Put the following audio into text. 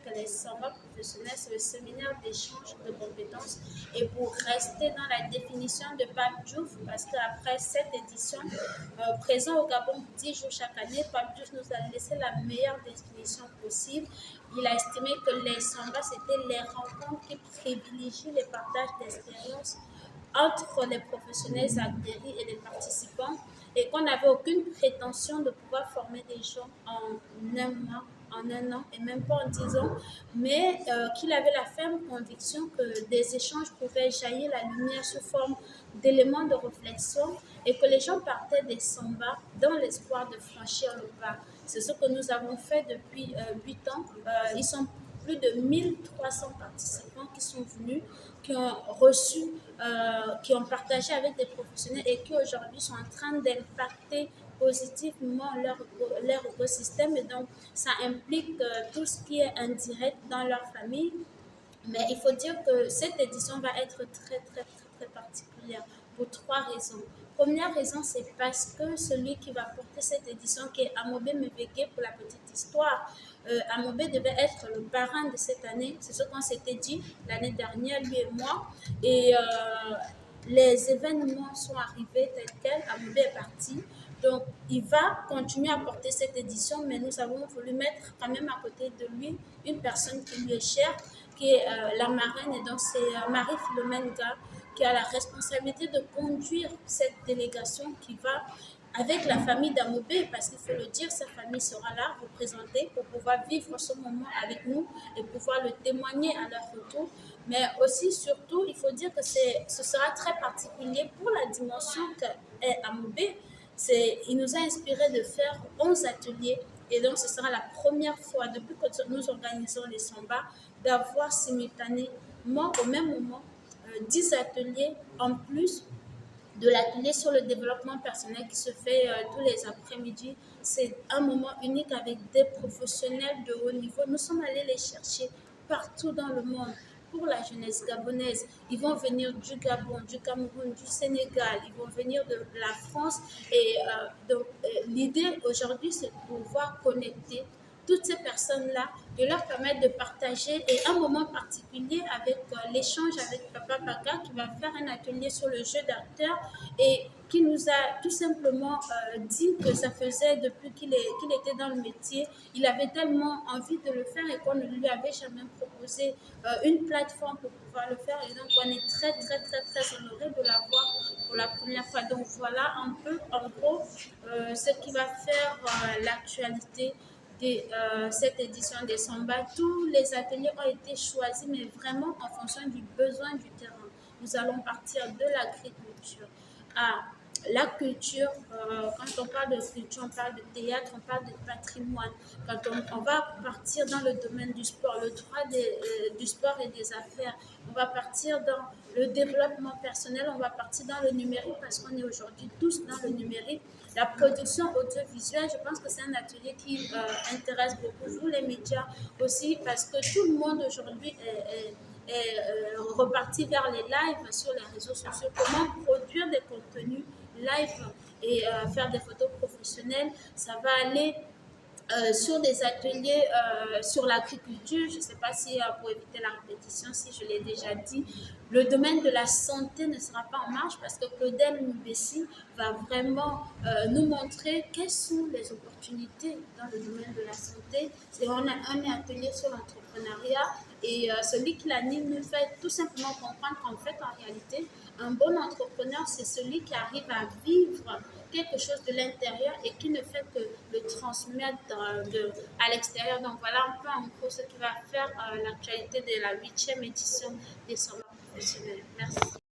que les samba professionnels, c'est le séminaire d'échange de compétences. Et pour rester dans la définition de Pape Diouf, parce qu'après cette édition, présent au Gabon 10 jours chaque année, Pape Diouf nous a laissé la meilleure définition possible. Il a estimé que les samba, c'était les rencontres qui privilégient les partages d'expériences entre les professionnels aguerris et les participants et qu'on n'avait aucune prétention de pouvoir former des gens en un mois, en un an et même pas en 10 ans, mais qu'il avait la ferme conviction que des échanges pouvaient jaillir la lumière sous forme d'éléments de réflexion et que les gens partaient des samba dans l'espoir de franchir le pas. C'est ce que nous avons fait depuis 8 ans. Ils sont plus de 1300 participants qui sont venus, qui ont reçu, qui ont partagé avec des professionnels et qui aujourd'hui sont en train d'impacter positivement leur écosystème. Et donc, ça implique tout ce qui est indirect dans leur famille. Mais il faut dire que cette édition va être très particulière pour 3 raisons. Première raison, c'est parce que celui qui va porter cette édition, qui est Amobé Mebeke, pour la petite histoire, Amobé devait être le parrain de cette année. C'est ce qu'on s'était dit l'année dernière, lui et moi. Et les événements sont arrivés tels quels. Amobé est parti. Donc, il va continuer à porter cette édition, mais nous avons voulu mettre quand même à côté de lui une personne qui lui est chère, qui est la marraine. Et donc, c'est Marie-Philomène Gars qui a la responsabilité de conduire cette délégation qui va avec la famille d'Amobé, parce qu'il faut le dire, sa famille sera là, représentée, pour pouvoir vivre ce moment avec nous et pouvoir le témoigner à leur retour. Mais aussi, surtout, il faut dire que ce sera très particulier pour la dimension qu'est Amobé. Il nous a inspiré de faire 11 ateliers et donc ce sera la première fois depuis que nous organisons les samba d'avoir simultanément au même moment 10 ateliers en plus de l'atelier sur le développement personnel qui se fait tous les après-midi. C'est un moment unique avec des professionnels de haut niveau. Nous sommes allés les chercher partout dans le monde pour la jeunesse gabonaise. Ils vont venir du Gabon, du Cameroun, du Sénégal, ils vont venir de la France. Et donc, l'idée aujourd'hui, c'est de pouvoir connecter toutes ces personnes-là, de leur permettre de partager et un moment particulier avec l'échange avec Papa Baka qui va faire un atelier sur le jeu d'acteur et qui nous a tout simplement dit que ça faisait depuis qu'il était dans le métier, il avait tellement envie de le faire et qu'on ne lui avait jamais proposé une plateforme pour pouvoir le faire. Et donc, on est très honoré de l'avoir pour la première fois. Donc, voilà un peu, en gros, ce qui va faire l'actualité de cette édition des Samba. Tous les ateliers ont été choisis, mais vraiment en fonction du besoin du terrain. Nous allons partir de l'agriculture à la culture. Quand on parle de culture, on parle de théâtre, on parle de patrimoine. Quand on va partir dans le domaine du sport, le droit du sport et des affaires, on va partir dans le développement personnel, on va partir dans le numérique parce qu'on est aujourd'hui tous dans le numérique. La production audiovisuelle, je pense que c'est un atelier qui intéresse beaucoup vous, les médias aussi, parce que tout le monde aujourd'hui est reparti vers les lives sur les réseaux sociaux. Comment produire des contenus live et faire des photos professionnelles. Ça va aller sur des ateliers sur l'agriculture. Je ne sais pas si pour éviter la répétition, si je l'ai déjà dit, le domaine de la santé ne sera pas en marche parce que Claudel Mbessi va vraiment nous montrer quelles sont les opportunités dans le domaine de la santé. Et on a un atelier sur l'entrepreneuriat et celui qui l'anime nous fait tout simplement comprendre qu'en fait, en réalité, un bon entrepreneur, c'est celui qui arrive à vivre quelque chose de l'intérieur et qui ne fait que le transmettre à l'extérieur. Donc voilà un peu en gros ce qui va faire l'actualité de la 8e édition des Sommets professionnels. Merci.